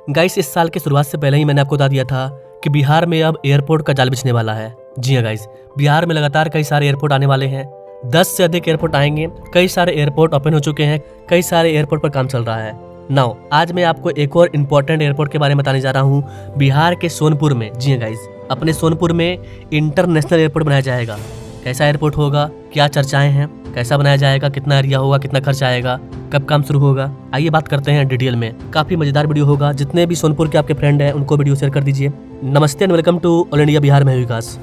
Guys इस साल के शुरुआत से पहले ही मैंने आपको बता दिया था कि बिहार में अब एयरपोर्ट का जाल बिछने वाला है। जी हाँ गाइस, बिहार में लगातार कई सारे एयरपोर्ट आने वाले हैं। 10 से अधिक एयरपोर्ट आएंगे। कई सारे एयरपोर्ट ओपन हो चुके हैं, कई सारे एयरपोर्ट पर काम चल रहा है। नाउ आज मैं आपको एक और इम्पोर्टेंट एयरपोर्ट के बारे में बताने जा रहा हूँ। बिहार के सोनपुर में, जी हाँ गाइस, अपने सोनपुर में इंटरनेशनल एयरपोर्ट बनाया जाएगा। कैसा एयरपोर्ट होगा, क्या चर्चाएं हैं, कैसा बनाया जाएगा, कितना एरिया होगा, कितना खर्च आएगा, कब काम शुरू होगा, आइए बात करते हैं डिटेल में। काफी मजेदार वीडियो होगा। जितने भी सोनपुर के आपके फ्रेंड हैं उनको वीडियो शेयर कर दीजिए। नमस्ते and welcome to all India Bihar में विकास।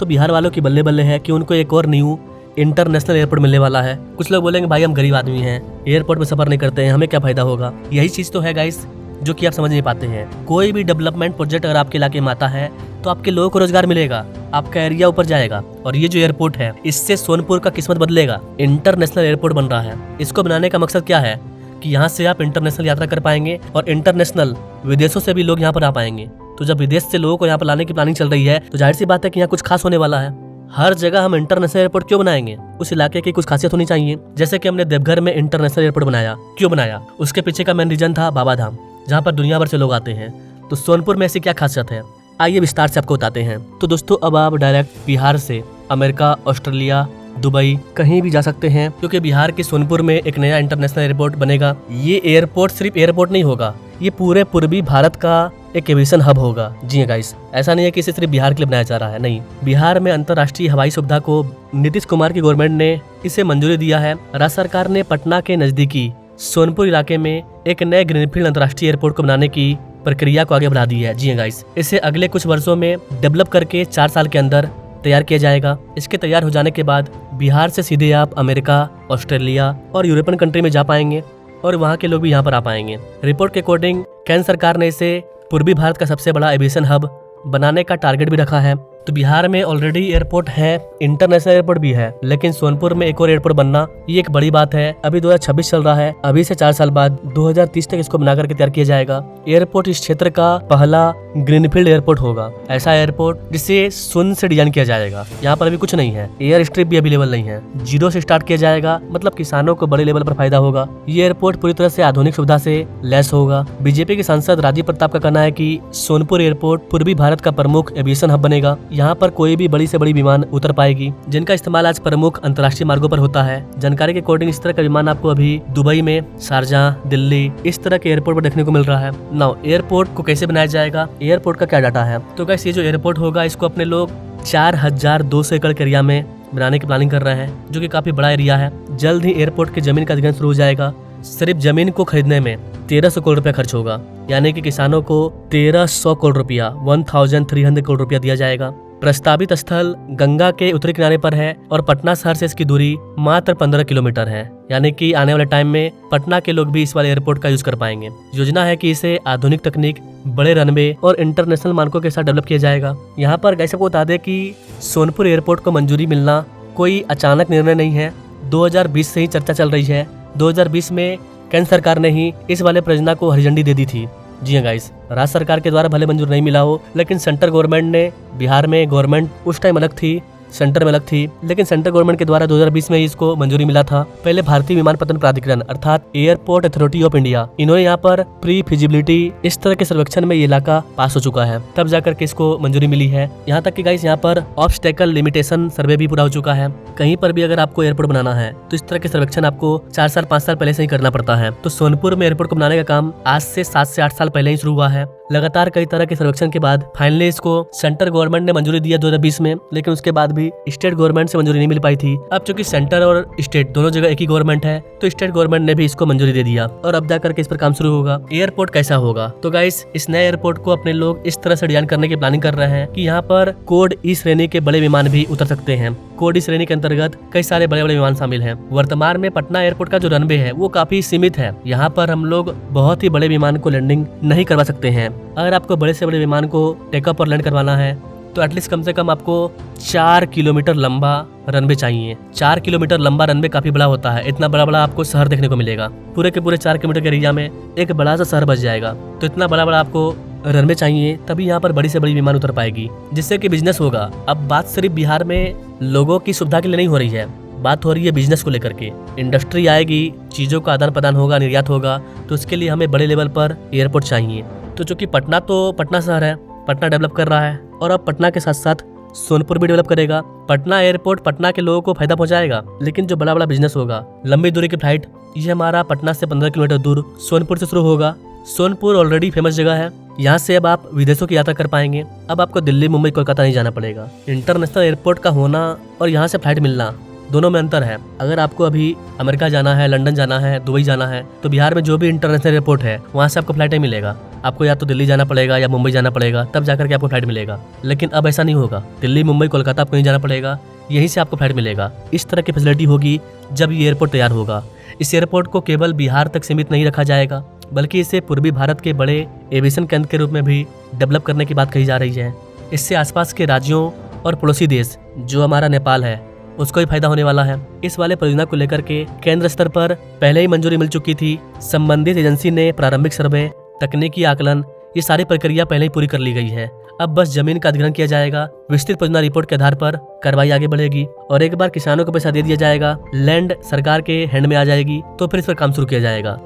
तो बिहार वालों की बल्ले बल्ले है कि उनको एक और न्यू इंटरनेशनल एयरपोर्ट मिलने वाला है। कुछ लोग बोलेंगे भाई हम गरीब आदमी हैं, एयरपोर्ट में सफर नहीं करते हैं, हमें क्या फायदा होगा। यही चीज तो है गाइस जो कि आप समझ नहीं पाते हैं। कोई भी डेवलपमेंट प्रोजेक्ट अगर आपके इलाके में आता है तो आपके लोगों को रोजगार मिलेगा, आपका एरिया ऊपर जाएगा। और ये जो एयरपोर्ट है इससे सोनपुर का किस्मत बदलेगा। इंटरनेशनल एयरपोर्ट बन रहा है। इसको बनाने का मकसद क्या है कि यहाँ से आप इंटरनेशनल यात्रा कर पाएंगे और इंटरनेशनल विदेशों से भी लोग यहाँ पर आ पाएंगे। तो जब विदेश से लोगों को यहाँ पर लाने की प्लानिंग चल रही है तो जाहिर सी बात है कि यहाँ कुछ खास होने वाला है। हर जगह हम इंटरनेशनल एयरपोर्ट क्यों बनाएंगे, उस इलाके की कुछ खासियत होनी चाहिए। जैसे कि हमने देवघर में इंटरनेशनल एयरपोर्ट बनाया, क्यों बनाया, उसके पीछे का मेन रीजन था बाबा धाम, जहाँ पर दुनिया भर से लोग आते हैं। तो सोनपुर में ऐसी क्या खासियत है, आइए विस्तार से आपको बताते हैं। तो दोस्तों अब आप डायरेक्ट बिहार से अमेरिका, ऑस्ट्रेलिया, दुबई कहीं भी जा सकते हैं, क्योंकि बिहार के सोनपुर में एक नया इंटरनेशनल एयरपोर्ट बनेगा। ये एयरपोर्ट सिर्फ एयरपोर्ट नहीं होगा, ये पूरे पूर्वी भारत का एक एविएशन हब होगा। जी हाँ गाइस, ऐसा नहीं है कि इसे सिर्फ बिहार के लिए बनाया जा रहा है, नहीं। बिहार में अंतर्राष्ट्रीय हवाई सुविधा को नीतीश कुमार की गवर्नमेंट ने इसे मंजूरी दिया है। राज्य सरकार ने पटना के नजदीकी सोनपुर इलाके में एक नए ग्रीनफील्ड अंतर्राष्ट्रीय एयरपोर्ट को बनाने की प्रक्रिया को आगे बढ़ा दी है। जी हाँ गाइस, इसे अगले कुछ वर्षों में डेवलप करके 4 साल के अंदर तैयार किया जाएगा। इसके तैयार हो जाने के बाद बिहार से सीधे आप अमेरिका, ऑस्ट्रेलिया और यूरोपियन कंट्री में जा पाएंगे और वहाँ के लोग भी यहाँ पर आ पाएंगे। रिपोर्ट के अकॉर्डिंग केंद्र सरकार ने इसे पूर्वी भारत का सबसे बड़ा एविएशन हब बनाने का टारगेट भी रखा है। तो बिहार में ऑलरेडी एयरपोर्ट है, इंटरनेशनल एयरपोर्ट भी है, लेकिन सोनपुर में एक और एयरपोर्ट बनना ये एक बड़ी बात है। अभी 2026 चल रहा है, अभी से 4 साल बाद 2030 तक इसको बना करके तैयार किया जाएगा। एयरपोर्ट इस क्षेत्र का पहला ग्रीनफील्ड एयरपोर्ट होगा। ऐसा एयरपोर्ट जिसे शून्य से डिजाइन किया जाएगा। यहाँ पर अभी कुछ नहीं है, एयर स्ट्रिप भी अवेलेबल नहीं है, 0 से स्टार्ट किया जाएगा। मतलब किसानों को बड़े लेवल पर फायदा होगा। ये एयरपोर्ट पूरी तरह से आधुनिक सुविधा से लैस होगा। बीजेपी के सांसद राजीव प्रताप का कहना है कि सोनपुर एयरपोर्ट पूर्वी भारत का प्रमुख एविएशन हब बनेगा। यहाँ पर कोई भी बड़ी से बड़ी विमान उतर पाएगी, जिनका इस्तेमाल आज प्रमुख अंतर्राष्ट्रीय मार्गों पर होता है। जानकारी के अकॉर्डिंग इस तरह का विमान आपको अभी दुबई में, शारजाह, दिल्ली इस तरह के एयरपोर्ट पर देखने को मिल रहा है। नाउ एयरपोर्ट को कैसे बनाया जाएगा, एयरपोर्ट का क्या डाटा है। तो गाइस ये जो एयरपोर्ट होगा इसको अपने लोग 4200 एकड़ के एरिया में बनाने की प्लानिंग कर रहे हैं, जो कि काफी बड़ा एरिया है। जल्द ही एयरपोर्ट की जमीन का अधिग्रहण शुरू हो जाएगा। सिर्फ जमीन को खरीदने में 1300 करोड़ रुपया खर्च होगा, यानी कि किसानों को 1300 करोड़ रुपया 1300 करोड़ रुपया दिया जाएगा। प्रस्तावित स्थल गंगा के उत्तरी किनारे पर है और पटना शहर से इसकी दूरी मात्र 15 किलोमीटर है, यानी कि आने वाले टाइम में पटना के लोग भी इस वाले एयरपोर्ट का यूज कर पाएंगे। योजना है कि इसे आधुनिक तकनीक, बड़े रनवे और इंटरनेशनल मानकों के साथ डेवलप किया जाएगा। यहाँ पर गाइस आपको बता दें कि सोनपुर एयरपोर्ट को मंजूरी मिलना कोई अचानक निर्णय नहीं है। 2020 से ही चर्चा चल रही है। 2020 में केंद्र सरकार ने ही इस वाले परियोजना को हरी झंडी दे दी थी। जी हाँ गाइस, राज्य सरकार के द्वारा भले मंजूर नहीं मिला हो, लेकिन सेंट्रल गवर्नमेंट ने, बिहार में गवर्नमेंट उस टाइम अलग थी, सेंटर में अलग थी, लेकिन सेंट्रल गवर्नमेंट के द्वारा 2020 में इसको मंजूरी मिला था। पहले भारतीय विमानपत्तन प्राधिकरण अर्थात एयरपोर्ट अथॉरिटी ऑफ इंडिया, इन्होंने यहाँ पर प्री फिजिबिलिटी इस तरह के सर्वेक्षण में ये इलाका पास हो चुका है, तब जाकर के इसको मंजूरी मिली है। यहाँ तक कि गाइस यहाँ पर ऑब्स्टेकल लिमिटेशन सर्वे भी पूरा हो चुका है। कहीं पर भी अगर आपको एयरपोर्ट बनाना है तो इस तरह के सर्वेक्षण आपको 4 साल 5 साल पहले से ही करना पड़ता है। तो सोनपुर में एयरपोर्ट को बनाने का काम आज से 7 से 8 साल पहले ही शुरू हुआ है। लगातार कई तरह के सर्वेक्षण के बाद फाइनली इसको सेंट्रल गवर्नमेंट ने मंजूरी दिया 2020 में, लेकिन उसके बाद भी स्टेट गवर्नमेंट से मंजूरी नहीं मिल पाई थी। अब चूंकि सेंटर और स्टेट दोनों जगह एक ही गवर्नमेंट है, तो स्टेट गवर्नमेंट ने भी इसको मंजूरी दे दिया और अब जाकर के इस पर काम शुरू होगा। एयरपोर्ट कैसा होगा, तो गाइस इस नए एयरपोर्ट को अपने लोग इस तरह से डिजाइन करने की प्लानिंग कर रहे हैं कि यहाँ पर कोड ई श्रेणी के बड़े विमान भी उतर सकते हैं। कोड ई श्रेणी के अंतर्गत कई सारे बड़े बड़े विमान शामिल हैं। वर्तमान में पटना एयरपोर्ट का जो रनवे है वो काफी सीमित है। यहाँ पर हम लोग बहुत ही बड़े विमान को लैंडिंग नहीं करवा सकते हैं। अगर आपको बड़े से बड़े विमान को टेकअप और लैंड करवाना है तो एटलीस्ट कम से कम आपको 4 किलोमीटर लंबा रनवे चाहिए। 4 किलोमीटर लंबा रनवे काफी बड़ा होता है। इतना बड़ा बड़ा आपको शहर देखने को मिलेगा। पूरे के पूरे 4 किलोमीटर के एरिया में एक बड़ा सा शहर बच जाएगा। तो इतना बड़ा बड़ा आपको रनवे चाहिए, तभी यहाँ पर बड़ी से बड़ी विमान उतर पाएगी, जिससे कि बिजनेस होगा। अब बात सिर्फ बिहार में लोगों की सुविधा के लिए नहीं हो रही है, बात हो रही है बिजनेस को लेकर के। इंडस्ट्री आएगी, चीज़ों का आदान प्रदान होगा, निर्यात होगा, तो उसके लिए हमें बड़े लेवल पर एयरपोर्ट चाहिए। तो चूंकि पटना शहर है, पटना डेवलप कर रहा है और अब पटना के साथ साथ सोनपुर भी डेवलप करेगा। पटना एयरपोर्ट पटना के लोगों को फायदा पहुंचाएगा, लेकिन जो बड़ा बड़ा बिजनेस होगा, लंबी दूरी की फ्लाइट, ये हमारा पटना से 15 किलोमीटर दूर सोनपुर से शुरू होगा। सोनपुर ऑलरेडी फेमस जगह है, यहाँ से अब आप विदेशों की यात्रा कर पाएंगे। अब आपको दिल्ली, मुंबई, कोलकाता नहीं जाना पड़ेगा। इंटरनेशनल एयरपोर्ट का होना और यहाँ से फ्लाइट मिलना, दोनों में अंतर है। अगर आपको अभी अमेरिका जाना है, लंदन जाना है, दुबई जाना है, तो बिहार में जो भी इंटरनेशनल एयरपोर्ट है वहाँ से आपको फ्लाइट नहीं मिलेगा। आपको या तो दिल्ली जाना पड़ेगा या मुंबई जाना पड़ेगा, तब जाकर के आपको फ्लाइट मिलेगा। लेकिन अब ऐसा नहीं होगा, दिल्ली, मुंबई, कोलकाता आपको नहीं जाना पड़ेगा, यहीं से आपको फ्लाइट मिलेगा। इस तरह की फैसिलिटी होगी जब ये एयरपोर्ट तैयार होगा। इस एयरपोर्ट को केवल बिहार तक सीमित नहीं रखा जाएगा, बल्कि इसे पूर्वी भारत के बड़े एविएशन केंद्र के रूप में भी डेवलप करने की बात कही जा रही है। इससे आसपास के राज्यों और पड़ोसी देश, जो हमारा नेपाल है, उसको भी फायदा होने वाला है। इस वाले परियोजना को लेकर के केंद्र स्तर पर पहले ही मंजूरी मिल चुकी थी। संबंधित एजेंसी ने प्रारंभिक सर्वे, तकनीकी आकलन, ये सारी प्रक्रिया पहले ही पूरी कर ली गई है। अब बस जमीन का अधिग्रहण किया जाएगा। विस्तृत परियोजना रिपोर्ट के आधार पर कार्रवाई आगे बढ़ेगी और एक बार किसानों को पैसा दे दिया जाएगा, लैंड सरकार के हैंड में आ जाएगी, तो फिर इस पर काम शुरू किया जाएगा।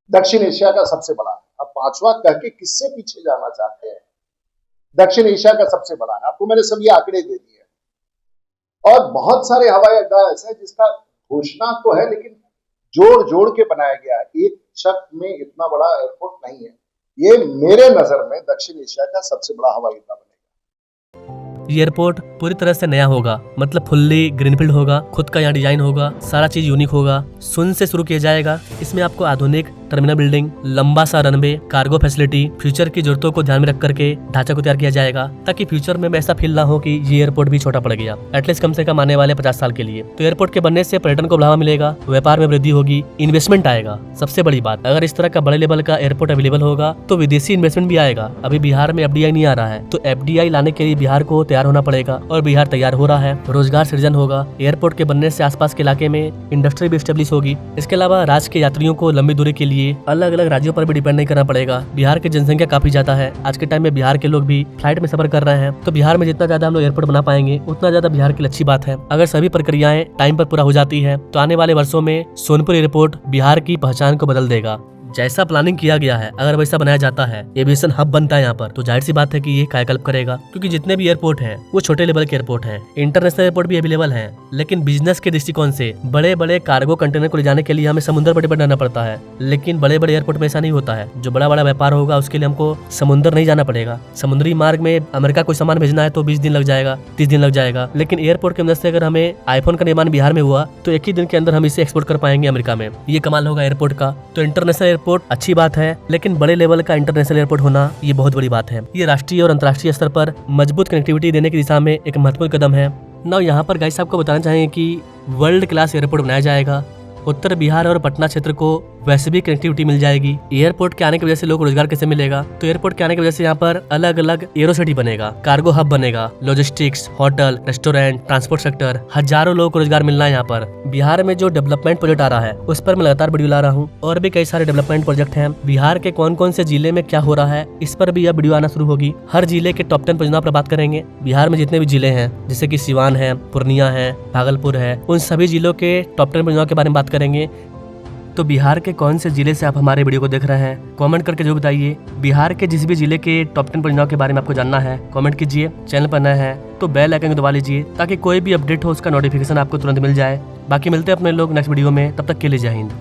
दक्षिण एशिया का सबसे बड़ा, अब पांचवा कह के किससे पीछे जाना चाहते हैं? दक्षिण एशिया का सबसे बड़ा है। आपको मैंने सब ये आंकड़े दे दिए और बहुत सारे हवाई अड्डा ऐसा है जिसका घोषणा तो है, लेकिन जोड़ जोड़ के बनाया गया है। एक छत में इतना बड़ा एयरपोर्ट नहीं है। ये मेरे नजर में दक्षिण एशिया का सबसे बड़ा हवाई अड्डा बनेगा। एयरपोर्ट पूरी तरह से नया होगा, मतलब फुल्ली ग्रीनफील्ड होगा, खुद का यहाँ डिजाइन होगा, सारा चीज यूनिक होगा, शून्य से शुरू किया जाएगा। इसमें आपको आधुनिक टर्मिनल बिल्डिंग, लंबा सा रनवे, कार्गो फैसिलिटी, फ्यूचर की जरूरतों को ध्यान में रख करके ढांचा को तैयार किया जाएगा, ताकि फ्यूचर में ऐसा फील ना हो कि ये एयरपोर्ट भी छोटा पड़ गया, एटलीस्ट कम से कम आने वाले 50 साल के लिए। तो एयरपोर्ट के बनने से पर्यटन को बढ़ावा मिलेगा, व्यापार में वृद्धि होगी, इन्वेस्टमेंट आएगा। सबसे बड़ी बात, अगर इस तरह का बड़े लेवल का एयरपोर्ट अवेलेबल होगा तो विदेशी इन्वेस्टमेंट भी आएगा। अभी बिहार में FDI नहीं आ रहा है, तो FDI लाने के लिए बिहार को तैयार होना पड़ेगा और बिहार तैयार हो रहा है। रोजगार सृजन होगा। एयरपोर्ट के बनने से आसपास के इलाके में इंडस्ट्री भी स्टेब्लिश होगी। इसके अलावा राज्य के यात्रियों को लंबी दूरी के लिए अलग अलग राज्यों पर भी डिपेंड नहीं करना पड़ेगा। बिहार की जनसंख्या काफी ज्यादा है, आज के टाइम में बिहार के लोग भी फ्लाइट में सफर कर रहे हैं, तो बिहार में जितना ज्यादा हम लोग एयरपोर्ट बना पाएंगे उतना ज्यादा बिहार के लिए अच्छी बात है। अगर सभी प्रक्रियाएं टाइम पर पूरा हो जाती है तो आने वाले वर्षों में सोनपुर एयरपोर्ट बिहार की पहचान को बदल देगा। जैसा प्लानिंग किया गया है, अगर वैसा बनाया जाता है, एविएशन हब बनता है यहाँ पर, तो जाहिर सी बात है कि ये कायाकल्प करेगा, क्योंकि जितने भी एयरपोर्ट हैं वो छोटे लेवल के एयरपोर्ट हैं। इंटरनेशनल एयरपोर्ट भी अवेलेबल हैं, लेकिन बिजनेस के दृष्टिकोण से बड़े बड़े कार्गो कंटेनर को ले जाने के लिए हमें समुद्र पर डिपेंड रहना पड़ता है। लेकिन बड़े बड़े एयरपोर्ट में ऐसा नहीं होता है। जो बड़ा बड़ा व्यापार होगा उसके लिए हमको समुद्र नहीं जाना पड़ेगा। समुद्री मार्ग में अमेरिका कोई सामान भेजना है तो 20 दिन लग जाएगा, 30 दिन लग जाएगा। लेकिन एयरपोर्ट के अंदर से अगर हमें आईफोन का निर्माण बिहार में हुआ तो एक ही दिन के अंदर हम इसे एक्सपोर्ट कर पाएंगे अमेरिका में। ये कमाल होगा एयरपोर्ट का। तो इंटरनेशनल एयरपोर्ट अच्छी बात है, लेकिन बड़े लेवल का इंटरनेशनल एयरपोर्ट होना ये बहुत बड़ी बात है। ये राष्ट्रीय और अंतर्राष्ट्रीय स्तर पर मजबूत कनेक्टिविटी देने की दिशा में एक महत्वपूर्ण कदम है। ना यहाँ पर गाइस आपको बताना चाहेंगे कि वर्ल्ड क्लास एयरपोर्ट बनाया जाएगा। उत्तर बिहार और पटना क्षेत्र को वैश्विक कनेक्टिविटी मिल जाएगी। एयरपोर्ट के आने की वजह से लोग रोजगार कैसे मिलेगा? तो एयरपोर्ट के आने की वजह से यहाँ पर अलग अलग एरोसिटी बनेगा, कार्गो हब बनेगा, logistics, hotel, restaurant, transport sector, हजारों लोगों को रोजगार मिलना है यहाँ पर। बिहार में जो डेवलपमेंट प्रोजेक्ट आ रहा है उस पर मैं लगातार वीडियो ला रहा हूँ, और भी कई सारे डेवलपमेंट प्रोजेक्ट हैं। बिहार के कौन कौन से जिले में क्या हो रहा है इस पर भी यह वीडियो आना शुरू होगी। हर जिले के टॉप 10 परियोजना पर बात करेंगे। बिहार में जितने भी जिले हैं, जैसे कि सिवान है, पूर्णिया है, भागलपुर है, उन सभी जिलों के टॉप 10 परियोजना के बारे में बात करेंगे। तो बिहार के कौन से जिले से आप हमारे वीडियो को देख रहे हैं, कमेंट करके जरूर बताइए। बिहार के जिस भी जिले के टॉप 10 परियोजनाओं के बारे में आपको जानना है, कमेंट कीजिए। चैनल पर नए हैं तो बेल आइकन को दबा लीजिए, ताकि कोई भी अपडेट हो उसका नोटिफिकेशन आपको तुरंत मिल जाए। बाकी मिलते हैं अपने लोग नेक्स्ट वीडियो में, तब तक के लिए जय हिंद।